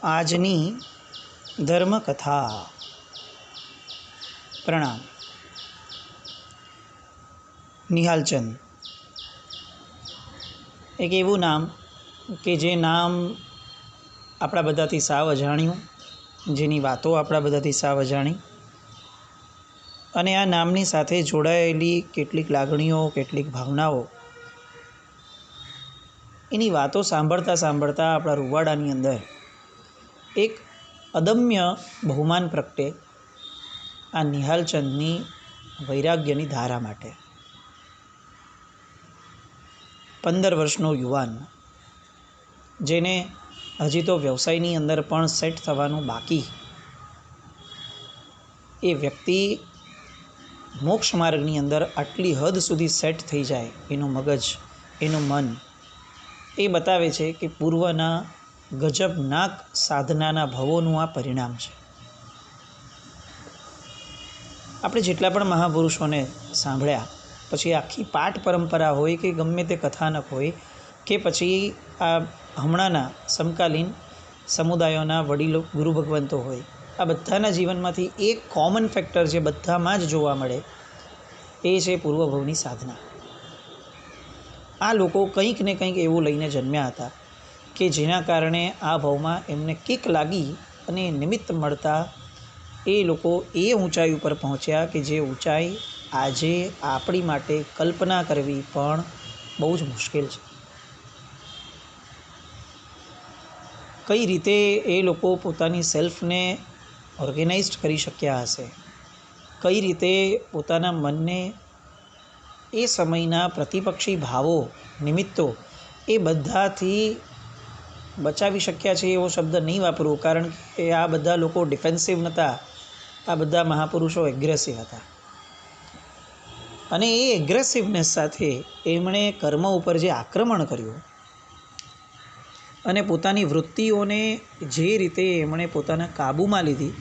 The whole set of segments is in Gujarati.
આજની ધર્મકથા. પ્રણામ. નિહાલચંદ એક એવું નામ કે જે નામ આપણા બધાથી સાવ અજાણ્યું, જેની વાતો આપણા બધાથી સાવ અજાણી, અને આ નામની સાથે જોડાયેલી કેટલીક લાગણીઓ, કેટલીક ભાવનાઓ, એની વાતો સાંભળતા સાંભળતા આપણા રૂવાડાની અંદર એક અદમ્ય બહુમાન પ્રગટે આ નિહાલચંદની વૈરાગ્યની ધારા માટે. 15 વર્ષનો યુવાન, જેને હજી તો વ્યવસાયની અંદર પણ સેટ થવાનું બાકી, એ વ્યક્તિ મોક્ષ માર્ગની અંદર આટલી હદ સુધી સેટ થઈ જાય, એનું મગજ, એનું મન, એ બતાવે છે કે પૂર્વના ગજબનાક સાધનાના ભવોનું આ પરિણામ છે. આપણે જેટલા પણ મહાપુરુષોને સાંભળ્યા, પછી આખી પાઠ પરંપરા હોય કે ગમે તે કથાનક હોય, કે પછી આ હમણાંના સમકાલીન સમુદાયોના વડીલો, ગુરુ ભગવંતો હોય, આ બધાના જીવનમાંથી એક કોમન ફેક્ટર જે બધામાં જ જોવા મળે, એ છે પૂર્વભવની સાધના. આ લોકો કંઈક ને કંઈક એવું લઈને જન્મ્યા હતા કે જેના કારણે આ ભાવમાં એમને કિક લાગી અને નિમિત્ત મળતા એ લોકો એ ઊંચાઈ ઉપર પહોંચ્યા કે જે ઊંચાઈ આજે આપણી માટે કલ્પના કરવી પણ બહુ જ મુશ્કેલ છે. કઈ રીતે એ લોકો પોતાની સેલ્ફને ઓર્ગેનાઇઝડ કરી શક્યા હશે, કઈ રીતે પોતાના મનને એ સમયના પ્રતિપક્ષી ભાવો, નિમિત્તો, એ બધાથી બચાવી શક્યા છે. એવો શબ્દ નહીં વાપરવો, કારણ કે આ બધા લોકો ડિફેન્સિવ નહોતા, આ બધા મહાપુરુષો એગ્રેસિવ હતા. અને એ એગ્રેસિવનેસ સાથે એમણે કર્મ ઉપર જે આક્રમણ કર્યું અને પોતાની વૃત્તિઓને જે રીતે એમણે પોતાના કાબૂમાં લીધી,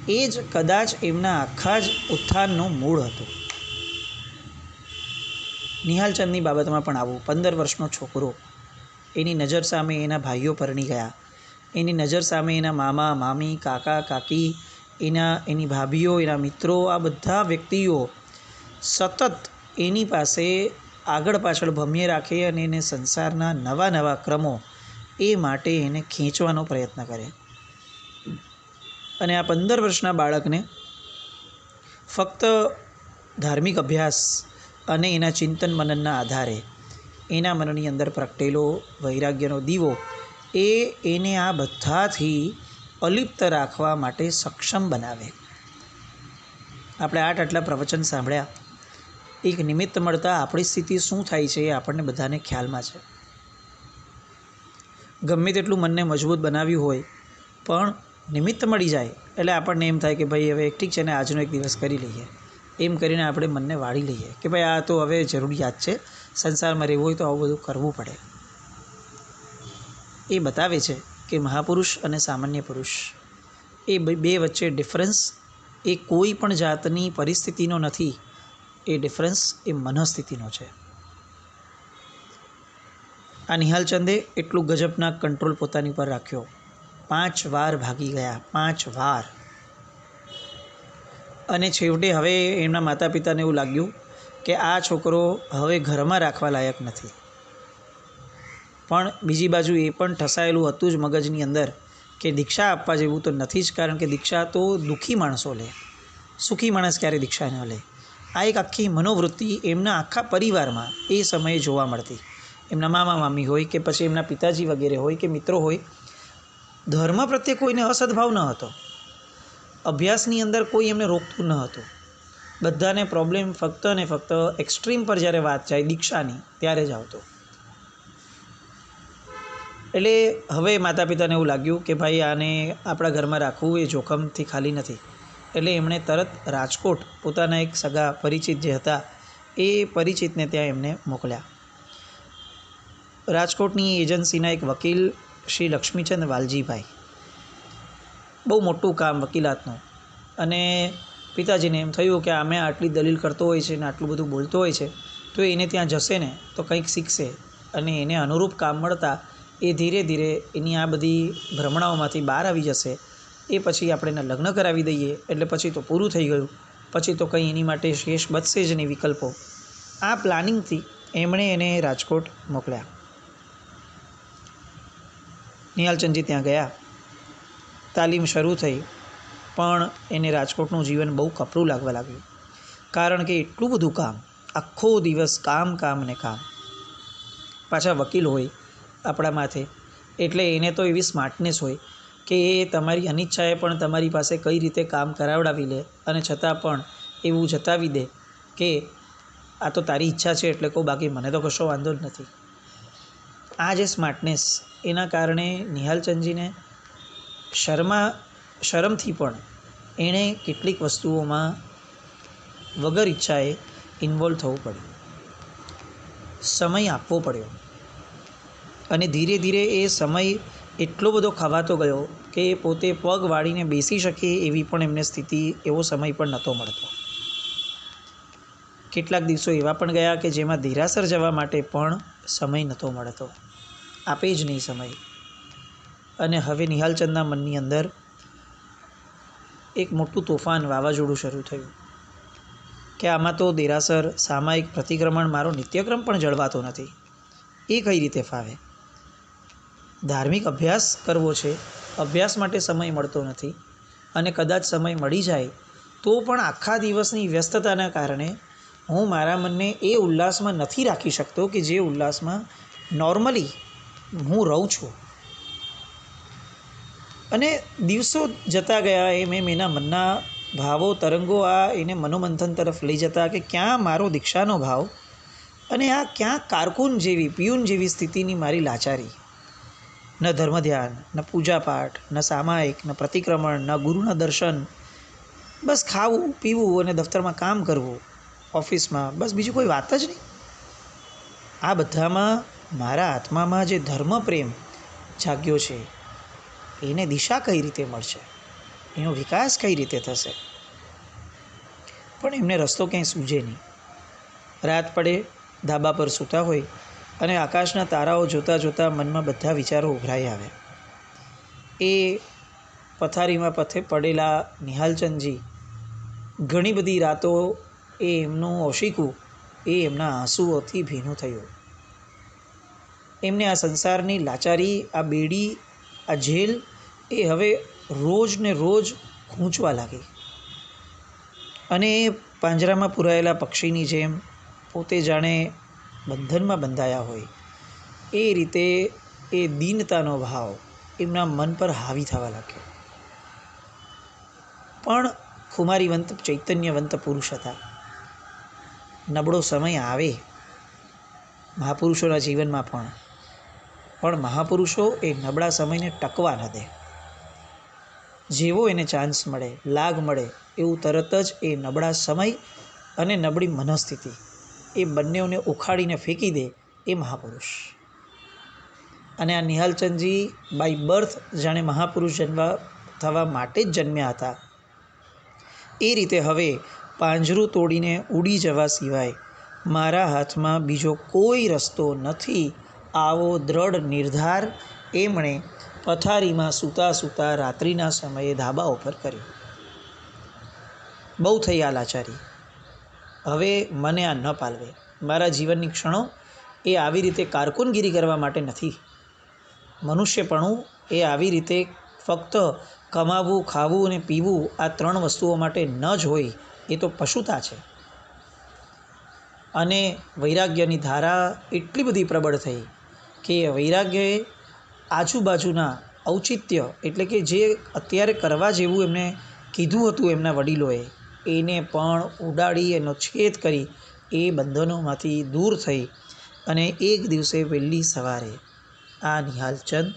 એ જ કદાચ એમના આખા જ ઉત્થાનનો મૂળ હતો. નિહાલચંદની બાબતમાં પણ આવું. 15 વર્ષનો છોકરો, એની નજર સામે એના ભાઈઓ પરણી ગયા, એની નજર સામે એના મામા, મામી, કાકા, કાકી, એની ભાભીઓ, એના મિત્રો, આ બધા વ્યક્તિઓ સતત એની પાસે આગળ પાછળ ભમ્યે રાખે અને એને સંસારના નવા નવા ક્રમો એ માટે એને ખેંચવાનો પ્રયત્ન કરે. અને આ 15 વર્ષના બાળકને ફક્ત ધાર્મિક અભ્યાસ અને એના ચિંતન મનનના આધારે એના મનની અંદર પ્રગટેલો વૈરાગ્યનો દીવો એ એને આ બધાથી અલિપ્ત રાખવા માટે સક્ષમ બનાવે. આપણે આટલા પ્રવચન સાંભળ્યા, એક નિમિત્ત મળતા આપણી સ્થિતિ શું થાય છે એ આપણને બધાને ખ્યાલમાં છે. ગમે તેટલું મનને મજબૂત બનાવ્યું હોય, પણ નિમિત્ત મળી જાય એટલે આપણને એમ થાય કે ભાઈ હવે ઠીક છે ને, આજનો એક દિવસ કરી લઈએ, એમ કરીને આપણે મનને વાળી લઈએ કે ભાઈ આ તો હવે જરૂરિયાત છે, સંસારમાં રહેવું હોય તો આવું બધું કરવું પડે. એ બતાવે છે કે મહાપુરુષ અને સામાન્ય પુરુષ એ બે વચ્ચે ડિફરન્સ એ કોઈ પણ જાતની પરિસ્થિતિનો નથી, એ ડિફરન્સ એ મનસ્થિતિનો છે. આ નિહાલચંદે એટલું ગજબના કંટ્રોલ પોતાની ઉપર રાખ્યો. 5 વાર ભાગી ગયા, 5 વાર. અને છેવટે હવે એમના માતા પિતાને એવું લાગ્યું કે આ છોકરો હવે ઘરમાં રાખવા લાયક નથી. પણ બીજી બાજુ એ પણ ઠસાયેલું હતું જ મગજની અંદર કે દીક્ષા આપવા જેવું તો નથી જ, કારણ કે દીક્ષા તો દુઃખી માણસો લે, સુખી માણસ ક્યારે દીક્ષા ન લે. આ એક આખી મનોવૃત્તિ એમના આખા પરિવારમાં એ સમયે જોવા મળતી. એમના મામા મામી હોય કે પછી એમના પિતાજી વગેરે હોય કે મિત્રો હોય, ધર્મ પ્રત્યે કોઈને અસદભાવ ન હતો, અભ્યાસની અંદર કોઈ એમને રોકતું ન હતું. બધાને પ્રોબ્લેમ ફક્ત ને ફક્ત એક્સ્ટ્રીમ પર જ્યારે વાત જાય દીક્ષાની, ત્યારે જ આવતો. એટલે હવે માતા પિતાને એવું લાગ્યું કે ભાઈ આને આપણા ઘરમાં રાખવું એ જોખમથી ખાલી નથી. એટલે એમણે તરત રાજકોટ પોતાના એક સગા પરિચિત જે હતા એ પરિચિતને ત્યાં એમને મોકલ્યા. રાજકોટની એજન્સીના એક વકીલ શ્રી લક્ષ્મીચંદ વાલજીભાઈ, બહુ મોટું કામ વકીલાતનું. અને પિતાજીને એમ થયું કે આમે આટલી દલીલ કરતો હોય છે ને આટલું બધું બોલતો હોય છે, તો એને ત્યાં જશે ને તો કંઈક શીખશે, અને એને અનુરૂપ કામ મળતા એ ધીરે ધીરે એની આ બધી ભ્રમણાઓમાંથી બહાર આવી જશે. એ પછી આપણે એને લગ્ન કરાવી દઈએ એટલે પછી તો પૂરું થઈ ગયું, પછી તો કંઈ એની માટે શેષ બચશે જ નહીં વિકલ્પો. આ પ્લાનિંગથી એમણે એને રાજકોટ મોકલ્યા. નિહાલચંદજી ત્યાં ગયા, તાલીમ શરૂ થઈ, પણ એને રાજકોટનું જીવન બહુ કપરું લાગવા લાગ્યું. કારણ કે એટલું બધું કામ, આખો દિવસ કામ કામ ને કામ. પાછા વકીલ હોય આપણા માથે, એટલે એને તો એવી સ્માર્ટનેસ હોય કે એ તમારી અનિચ્છાએ પણ તમારી પાસે કઈ રીતે કામ કરાવડાવી લે, અને છતાં પણ એવું જતાવી દે કે આ તો તારી ઈચ્છા છે એટલે કહું, બાકી મને તો કશો વાંધો જ નથી. આ જે સ્માર્ટનેસ, એના કારણે નિહાલચંદજીને શરમથી પણ એણે કેટલીક વસ્તુઓમાં વગર ઈચ્છાએ ઇન્વોલ્વ થવું પડ્યું, સમય આપવો પડ્યો. અને ધીરે ધીરે એ સમય એટલો બધો ખવાતો ગયો કે એ પોતે પગ વાળીને બેસી શકે એવી પણ એમને સ્થિતિ, એવો સમય પણ નહોતો મળતો. કેટલાક દિવસો એવા પણ ગયા કે જેમાં દેરાસર જવા માટે પણ સમય નહોતો મળતો, આપે જ નહીં સમય. અને હવે નિહાલચંદના મનની અંદર એક મોટું તોફાન, વાવાઝોડું શરૂ થયું કે આમાં તો દેરાસર, સામાયિક પ્રતિક્રમણ, મારો નિત્યક્રમ પણ જળવાતો નથી. એ કઈ રીતે ફાવે? ધાર્મિક અભ્યાસ કરવો છે, અભ્યાસ માટે સમય મળતો નથી. અને કદાચ સમય મળી જાય તો પણ આખા દિવસની વ્યસ્તતાના કારણે હું મારા મનને એ ઉલ્લાસમાં નથી રાખી શકતો કે જે ઉલ્લાસમાં નોર્મલી હું રહું છું. અને દિવસો જતા ગયા એમ એના મનના ભાવો, તરંગો આ એને મનોમંથન તરફ લઈ જતા કે ક્યાં મારો દીક્ષાનો ભાવ અને આ ક્યાં કારકુન જેવી, પિયુન જેવી સ્થિતિની મારી લાચારી. ન ધર્મ ધ્યાન, ન પૂજાપાઠ, ન સામાયિક, ન પ્રતિક્રમણ, ન ગુરુના દર્શન, બસ ખાવું પીવું અને દફતરમાં કામ કરવું, ઓફિસમાં, બસ બીજું કોઈ વાત જ નહીં. આ બધામાં મારા આત્મામાં જે ધર્મ પ્રેમ જાગ્યો છે એને દિશા કઈ રીતે મળશે, એનો વિકાસ કઈ રીતે થશે? પણ એમને રસ્તો ક્યાંય સૂઝે નહીં. રાત પડે, ધાબા પર સૂતા હોય અને આકાશના તારાઓ જોતાં જોતાં મનમાં બધા વિચારો ઉભરાઈ આવે. એ પથારીમાં પડેલા નિહાલચંદજી ઘણી બધી રાતો એ એમનું ઓશીકું એ એમના આંસુઓથી ભીનું થયું. એમને આ સંસારની લાચારી, આ બેડી, આ જેલ એ હવે રોજ ને રોજ ખૂંચવા લાગી. અને એ પાંજરામાં પુરાયેલા પક્ષીની જેમ પોતે જાણે બંધનમાં બંધાયા હોય એ રીતે એ દીનતાનો ભાવ એમના મન પર હાવી થવા લાગ્યો. પણ ખુમારીવંત, ચૈતન્યવંત પુરુષ હતા. નબળો સમય આવે મહાપુરુષોના જીવનમાં પણ મહાપુરુષો એ નબળા સમયને ટકવા ન દે. જેવો એને ચાન્સ મળે, લાગ મળે, એવું તરત જ એ નબળા સમય અને નબળી મનસ્થિતિ એ બંનેઓને ઉખાડીને ફેંકી દે એ મહાપુરુષ. અને આ નિહાલચંદજી બાય બર્થ જાણે મહાપુરુષ થવા માટે જ જન્મ્યા હતા. એ રીતે હવે પાંજરું તોડીને ઉડી જવા સિવાય મારા હાથમાં બીજો કોઈ રસ્તો નથી, આવો દ્રઢ નિર્ધાર એમણે પથારીમાં સૂતા સૂતા રાત્રિના સમયે ધાબા ઉપર કર્યો. બહુ થઈ આ લાચારી, હવે મને આ ન પાલવે. મારા જીવનની ક્ષણો એ આવી રીતે કારકુનગીરી કરવા માટે નથી. મનુષ્યપણું એ આવી રીતે ફક્ત કમાવું, ખાવું અને પીવું, આ ત્રણ વસ્તુઓ માટે ન જ હોય. એ તો પશુતા છે. અને વૈરાગ્યની ધારા એટલી બધી પ્રબળ થઈ કે વૈરાગ્યએ આજુબાજુના ઔચિત્ય, એટલે કે જે અત્યારે કરવા જેવું એમને કીધું હતું એમના વડીલોએ, એને પણ ઉડાડી, એનો છેદ કરી એ બંધનોમાંથી દૂર થઈ. અને એક દિવસે વહેલી સવારે આ નિહાલચંદ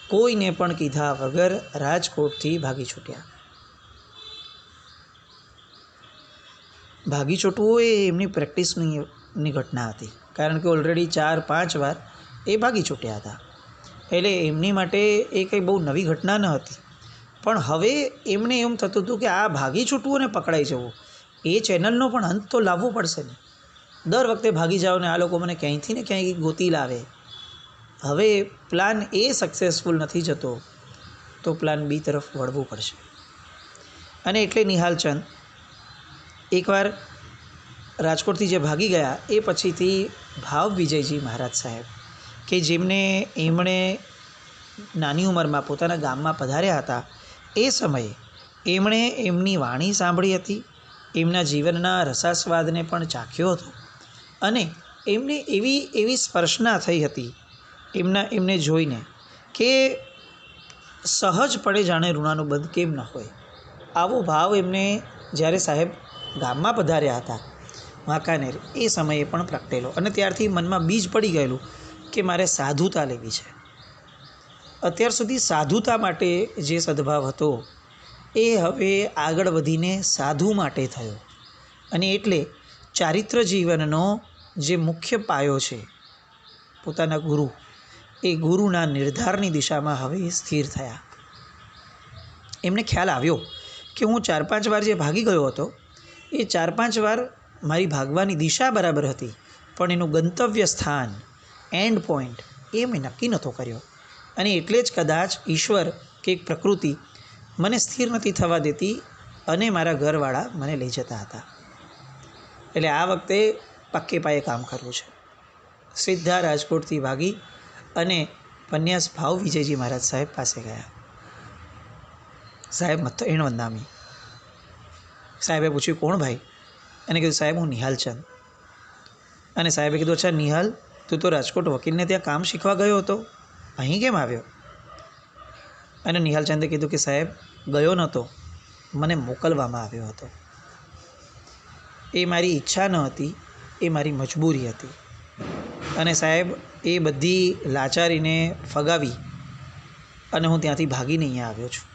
કોઈને પણ કીધા વગર રાજકોટથી ભાગી છૂટ્યા. ભાગી છૂટવું એ એમની પ્રેક્ટિસની ઘટના હતી, કારણ કે ઓલરેડી 4-5 વાર એ ભાગી છૂટ્યા હતા. એટલે એમની માટે એ કંઈ બહુ નવી ઘટના ન હતી. પણ હવે એમને એમ થતું હતું કે આ ભાગી છૂટવું અને પકડાઈ જવું, એ ચેનલનો પણ અંત તો લાવવો પડશે ને. દર વખતે ભાગી જાઓ ને આ લોકો મને ક્યાંયથી ને ક્યાંય ગોતી લાવે. હવે પ્લાન એ સક્સેસફુલ નથી જતો તો પ્લાન બી તરફ વળવું પડશે. અને એટલે નિહાલચંદ એકવાર રાજકોટથી જે ભાગી ગયા એ પછીથી ભાવ વિજયજી મહારાજ સાહેબ કે એમણે નાની ઉંમરમાં પોતાના ગામમાં પધાર્યા હતા, એ સમયે એમણે એમની વાણી સાંભળી હતી, એમના જીવનના રસાસ્વાદને પણ ચાખ્યો હતો અને એમને એવી સ્પર્શના થઈ હતી એમને જોઈને કે સહજપણે જાણે ઋણાનુબંધ કેમ ન હોય, આવો ભાવ એમને જ્યારે સાહેબ ગામમાં પધાર્યા હતા વાંકાનેર એ સમયે પણ પ્રગટેલો. અને ત્યારથી મનમાં બીજ પડી ગયેલું કે મારે સાધુતા લેવી છે. અત્યાર સુધી સાધુતા માટે જે સદભાવ હતો એ હવે આગળ વધીને સાધુ માટે થયો. અને એટલે ચારિત્ર જીવનનો જે મુખ્ય પાયો છે પોતાના ગુરુ, એ ગુરુના નિર્ધારની દિશામાં હવે સ્થિર થયા. એમને ખ્યાલ આવ્યો કે હું 4-5 વાર જે ભાગી ગયો હતો એ 4-5 વાર મારી ભાગવાની દિશા બરાબર હતી, પણ એનું ગંતવ્ય સ્થાન, એન્ડ પોઈન્ટ એ મેં નક્કી નહોતો કર્યો. અને એટલે જ કદાચ ઈશ્વર કે પ્રકૃતિ મને સ્થિર નથી થવા દેતી અને મારા ઘરવાળા મને લઈ જતા હતા. એટલે આ વખતે પક્કે પાયે કામ કરવું છે. સીધા રાજકોટથી ભાગી અને પન્યાસ ભાવ વિજયજી મહારાજ સાહેબ પાસે ગયા. સાહેબ મત એણ વંદામી. સાહેબે પૂછ્યું, કોણ ભાઈ? એને કીધું, સાહેબ હું નિહાલચંદ. અને સાહેબે કીધું, અચ્છા નિહાલ, તું તો રાજકોટ વકીલને ત્યાં કામ શીખવા ગયો હતો, અહીં કેમ આવ્યો? અને નિહાલચંદે કીધું કે સાહેબ ગયો નહોતો, મને મોકલવામાં આવ્યો હતો. એ મારી ઈચ્છા ન હતી, એ મારી મજબૂરી હતી. અને સાહેબ એ બધી લાચારીને ફગાવી અને હું ત્યાંથી ભાગીને અહીંયા આવ્યો છું.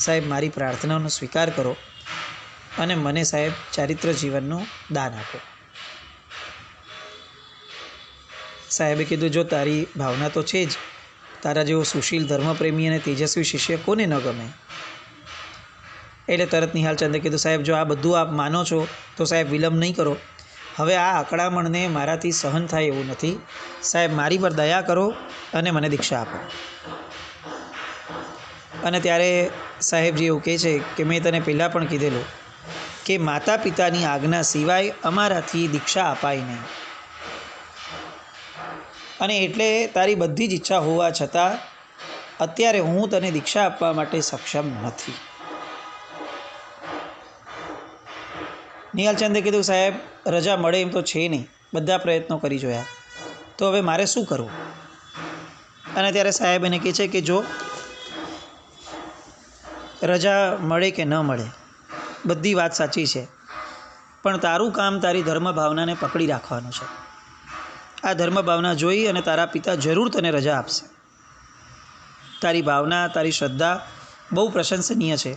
સાહેબ મારી પ્રાર્થનાનો સ્વીકાર કરો અને મને સાહેબ ચારિત્ર જીવનનું દાન આપો. સાહેબે કીધું, જો તારી ભાવના તો છે જ, તારા જેવો સુશીલ ધર્મપ્રેમી અને તેજસ્વી શિષ્ય કોને ન ગમે? એટલે તરત નિહાલચંદે કીધું, સાહેબ જો આ બધું આપ માનો છો તો સાહેબ વિલંબ નહીં કરો. હવે આ અકળામણને મારાથી સહન થાય એવું નથી. સાહેબ મારી પર દયા કરો અને મને દીક્ષા આપો. અને ત્યારે સાહેબજી એવું કહે છે કે મેં તને પહેલાં પણ કીધેલું કે માતા પિતાની આજ્ઞા સિવાય અમારાથી દીક્ષા અપાય નહીં. અને એટલે તારી બધી જ ઈચ્છા હોવા છતાં અત્યારે હું તને દીક્ષા આપવા માટે સક્ષમ નથી. નિહાલચંદે કીધું, સાહેબ રજા મળે એમ તો છે નહીં, બધા પ્રયત્નો કરી જોયા, તો હવે મારે શું કરવું? અને ત્યારે સાહેબ એને કહે છે કે જો રજા મળે કે ન મળે બધી વાત સાચી છે, પણ તારું કામ તારી ધર્મ ભાવનાને પકડી રાખવાનું છે. આ ધર્મ ભાવના જોઈ અને તારા પિતા જરૂર તને રજા આપશે. તારી ભાવના, તારી શ્રદ્ધા બહુ પ્રશંસનીય છે,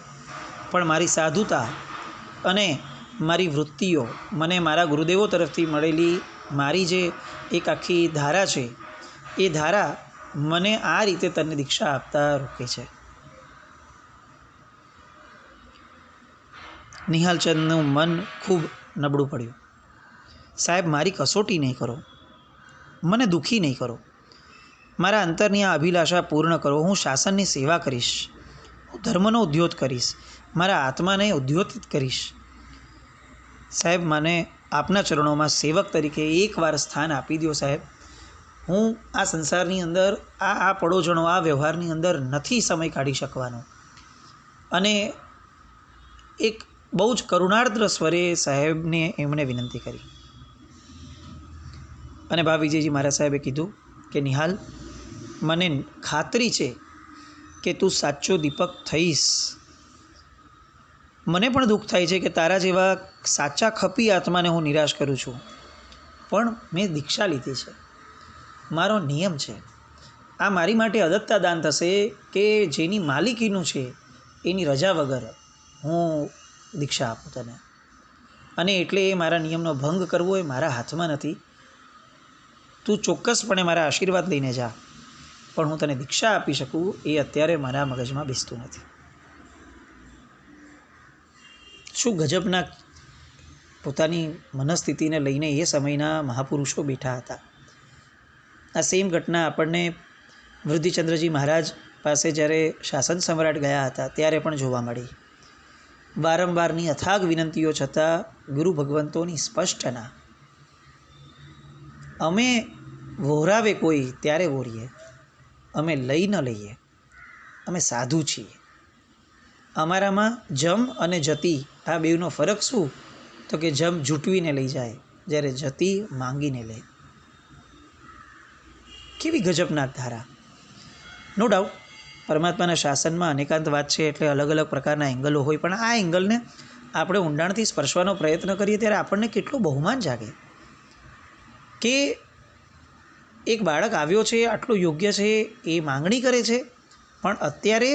પણ મારી સાધુતા અને મારી વૃત્તિઓ, મને મારા ગુરુદેવો તરફથી મળેલી મારી જે એક આખી ધારા છે, એ ધારા મને આ રીતે તને દીક્ષા આપતા રોકે છે. નિહાલચંદનું મન ખૂબ નબળું પડ્યું. સાહેબ મારી કસોટી નહીં કરો, મને દુઃખી નહીં કરો, મારા અંતરની આ અભિલાષા પૂર્ણ કરો. હું શાસનની સેવા કરીશ, હું ધર્મનો ઉદ્યોત કરીશ, મારા આત્માને ઉદ્યોતિત કરીશ. સાહેબ મને આપના ચરણોમાં સેવક તરીકે એકવાર સ્થાન આપી દો. સાહેબ હું આ સંસારની અંદર આ પડોજણો, આ વ્યવહારની અંદર નથી સમય કાઢી શકવાનો. અને એક બહુ જ કરુણાર્દ્ર સ્વરે સાહેબને એમણે વિનંતી કરી. અને ભાવ વિજયજી મહારાજ સાહેબે કીધું કે નિહાલ, મને ખાતરી છે કે તું સાચો દીપક થઈશ. મને પણ દુઃખ થાય છે કે તારા જેવા સાચા ખપી આત્માને હું નિરાશ કરું છું, પણ મેં દીક્ષા લીધી છે, મારો નિયમ છે. આ મારી માટે અદત્તા દાન થશે કે જેની માલિકીનું છે એની રજા વગર હું દીક્ષા આપું તને. અને એટલે એ મારા નિયમનો ભંગ કરવો એ મારા હાથમાં નથી. તું ચોક્કસપણે મારા આશીર્વાદ લઈને જા, પણ હું તને દીક્ષા આપી શકું એ અત્યારે મારા મગજમાં બેસતું નથી. શું ગજબના પોતાની મનસ્થિતિને લઈને એ સમયના મહાપુરુષો બેઠા હતા. આ સેમ ઘટના આપણને વૃદ્ધિચંદ્રજી મહારાજ પાસે જ્યારે શાસન સમ્રાટ ગયા હતા ત્યારે પણ જોવા મળી. વારંવારની અથાગ વિનંતીઓ છતાં ગુરુ ભગવંતોની સ્પષ્ટ ના. અમે વહોરાવે કોઈ ત્યારે વહોરીએ, અમે લઈ ન લઈએ, અમે સાધુ છીએ. અમારામાં જમ અને જતી આ બેઉનો ફરક શું? તો કે જમ જૂટવીને લઈ જાય, જ્યારે જતી માંગીને લે. કેવી ગજબનાક ધારા! નો ડાઉટ પરમાત્માના શાસનમાં અનેકાંત વાત છે, એટલે અલગ અલગ પ્રકારના એંગલો હોય, પણ આ એંગલને આપણે ઊંડાણથી સ્પર્શવાનો પ્રયત્ન કરીએ ત્યારે આપણને કેટલું બહુમાન જાગે કે એક બાળક આવ્યો છે, આટલું યોગ્ય છે, એ માંગણી કરે છે, પણ અત્યારે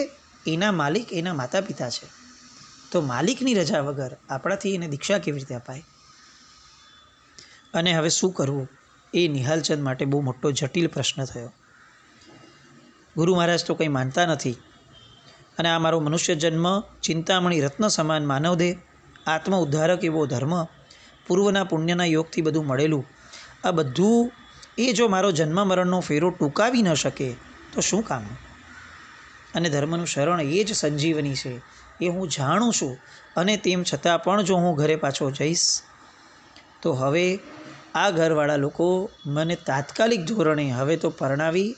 એના માલિક એના માતા પિતા છે. તો માલિકની રજા વગર આપણાથી એને દીક્ષા કેવી રીતે અપાય? અને હવે શું કરવું એ નિહાલચંદ માટે બહુ મોટો જટિલ પ્રશ્ન થયો. ગુરુ મહારાજ તો કંઈ માનતા નથી, અને આ મારો મનુષ્ય જન્મ, ચિંતામણી રત્ન સમાન માનવદેહ, આત્મ ઉદ્ધારક એવો ધર્મ, પૂર્વના પુણ્યના યોગથી બધું મળેલું, આ બધું એ જો મારો જન્મ મરણનો ફેરો ટૂંકાવી ન શકે તો શું કામ? અને ધર્મનું શરણ એ જ સંજીવની છે, એ હું જાણું છું, અને તેમ છતાં પણ જો હું ઘરે પાછો જઈશ તો હવે આ ઘરવાળા લોકો મને તાત્કાલિક ધોરણે હવે તો પરણાવી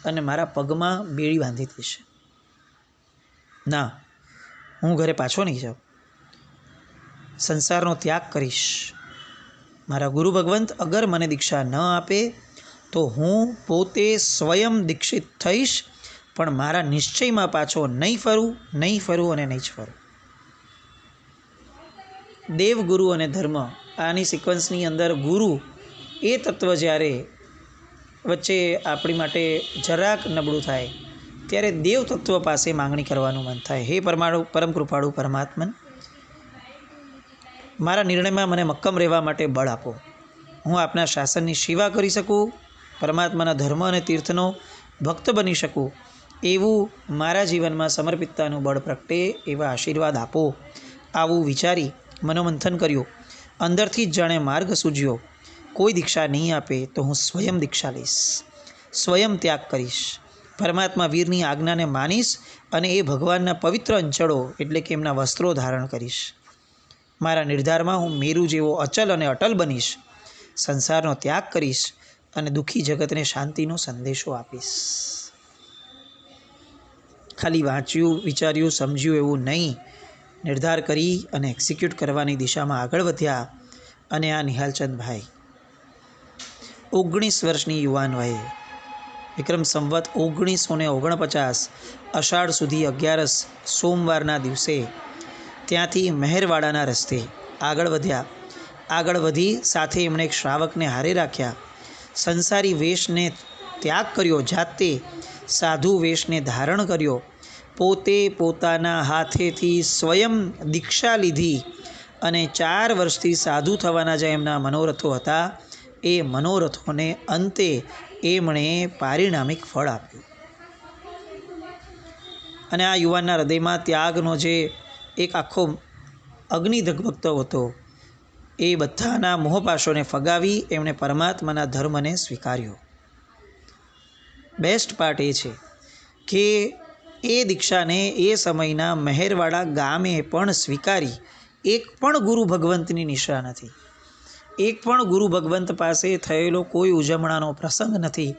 અને મારા પગમાં બેડી બાંધી દેશે. ના, હું ઘરે પાછો નહીં જાઉં, સંસારનો ત્યાગ કરીશ. મારા ગુરુ ભગવંત અગર મને દીક્ષા ન આપે તો હું પોતે સ્વયં દીક્ષિત થઈશ, પણ મારા નિશ્ચયમાં પાછો નહીં ફરું અને નહીં જ ફરું. દેવ, ગુરુ અને ધર્મ, આની સિક્વન્સની અંદર ગુરુ એ તત્વ જ્યારે વચ્ચે આપણી માટે જરાક નબળું થાય ત્યારે દેવ તત્વ પાસે માંગણી કરવાનું મન થાય. હે પરમ કૃપાળુ પરમાત્મન, મારા નિર્ણયમાં મને મક્કમ રહેવા માટે બળ આપો. હું આપના શાસનની સેવા કરી શકું, પરમાત્માના ધર્મ અને તીર્થનો ભક્ત બની શકું, એવું મારા જીવનમાં સમર્પિતતાનું બળ પ્રગટે એવા આશીર્વાદ આપો. આવું વિચારી મનોમંથન કર્યું. અંદરથી જ જાણે માર્ગ સૂઝ્યો. કોઈ દીક્ષા નહીં આપે તો હું સ્વયં દીક્ષા લઈશ, સ્વયં ત્યાગ કરીશ, પરમાત્મા વીરની આજ્ઞાને માનીશ, અને એ ભગવાનના પવિત્ર અંચળો એટલે કે એમના વસ્ત્રો ધારણ કરીશ. મારા નિર્ધારમાં હું મેરુ જેવો અચલ અને અટલ બનીશ, સંસારનો ત્યાગ કરીશ અને દુઃખી જગતને શાંતિનો સંદેશો આપીશ. ખાલી વાંચ્યું, વિચાર્યું, સમજ્યું એવું નહીં, નિર્ધાર કરી અને એક્ઝિક્યુટ કરવાની દિશામાં આગળ વધ્યા. અને આ નિહાલચંદભાઈ 19 વર્ષની યુવાન વયે, વિક્રમ સંવત 1949 અષાઢ સુધી 11 સોમવારના દિવસે ત્યાંથી મહેરવાડાના રસ્તે આગળ વધ્યા. આગળ વધી સાથે એમણે એક શ્રાવકને હારે રાખ્યા. સંસારી વેશને ત્યાગ કર્યો, જાતે સાધુ વેશને ધારણ કર્યો, પોતે પોતાના હાથેથી સ્વયં દીક્ષા લીધી, અને 4 વર્ષથી સાધુ થવાના જે એમના મનોરથો હતા એ મનોરથોને અંતે એમણે પારિણામિક ફળ આપ્યું. અને આ યુવાનના હૃદયમાં ત્યાગનો જે એક આખો અગ્નિ ધગધગતો હતો, એ બધાના મોહપાશોને ફગાવી એમણે પરમાત્માના ધર્મને સ્વીકાર્યો. બેસ્ટ પાર્ટ એ છે કે એ દીક્ષાને એ સમયના મહેરવાડા ગામે પણ સ્વીકારી. એક પણ ગુરુ ભગવંતની નિશ્રા નથી, એક પણ ગુરુ ભગવંત પાસે થયેલો કોઈ ઉજવણાનો પ્રસંગ નથી.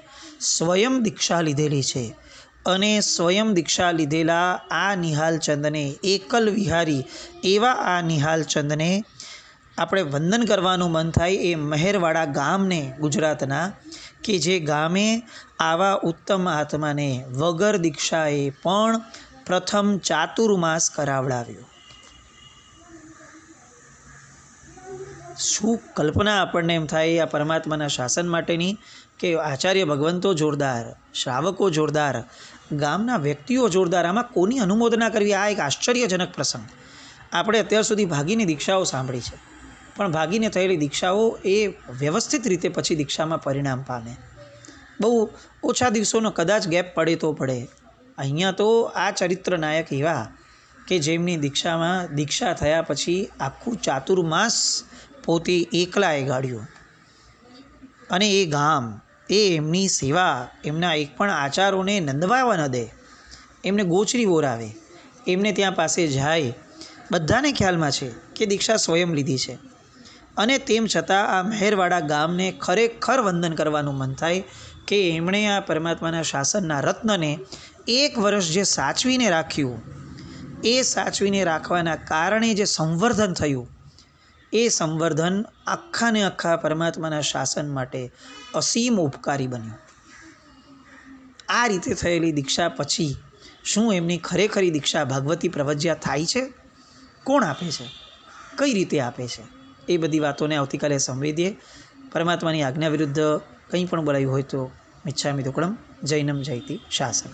સ્વયં દીક્ષા લીધેલી છે, અને સ્વયં દીક્ષા લીધેલા આ નિહાલચંદને, એકલ વિહારી એવા આ નિહાલચંદને આપણે વંદન કરવાનું મન થાય. એ મહેરવાડા ગામને, ગુજરાતના, કે જે ગામે આવા ઉત્તમ આત્માને વગર દીક્ષાએ પણ પ્રથમ ચાતુર્માસ કરાવડાવ્યો. શું કલ્પના આપણને એમ થાય આ પરમાત્માના શાસન માટેની, કે આચાર્ય ભગવંતો જોરદાર, શ્રાવકો જોરદાર, ગામના વ્યક્તિઓ જોરદાર. આમાં કોની અનુમોદના કરવી, આ એક આશ્ચર્યજનક પ્રસંગ. આપણે અત્યાર સુધી ભાગીની દીક્ષાઓ સાંભળી છે, પણ ભાગીને થયેલી દીક્ષાઓ એ વ્યવસ્થિત રીતે પછી દીક્ષામાં પરિણામ પામે. બહુ ઓછા દિવસોનો કદાચ ગેપ પડે તો પડે. અહીંયા તો આ ચરિત્ર નાયક એવા કે જેમની દીક્ષા થયા પછી આખું ચાતુર્માસ પોતે એકલાએ ગાળ્યું. અને એ ગામ એ એમની સેવા, એમના એક પણ આચારોને નંદવાવા ન દે, એમને ગોચરી બોરાવે, એમને ત્યાં પાસે જાય. બધાને ખ્યાલમાં છે કે દીક્ષા સ્વયં લીધી છે, અને તેમ છતાં આ મહેરવાડા ગામને ખરેખર વંદન કરવાનું મન થાય કે એમણે આ પરમાત્માના શાસનના રત્નને 1 વર્ષ જે સાચવીને રાખ્યું, એ સાચવીને રાખવાના કારણે જે સંવર્ધન થયું, એ સંવર્ધન આખાને આખા પરમાત્માના શાસન માટે અસીમ ઉપકારી બન્યું. આ રીતે થયેલી દીક્ષા પછી શું એમની ખરેખરી દીક્ષા ભાગવતી પ્રવજ્યા થાય છે? કોણ આપે છે? કઈ રીતે આપે છે? એ બધી વાતોને આવતીકાલે સંવેદીએ. પરમાત્માની આજ્ઞા વિરુદ્ધ કંઈ પણ બોલાયું હોય તો મિચ્છામિ દુક્કડમ. જૈનમ જયતિ શાસન.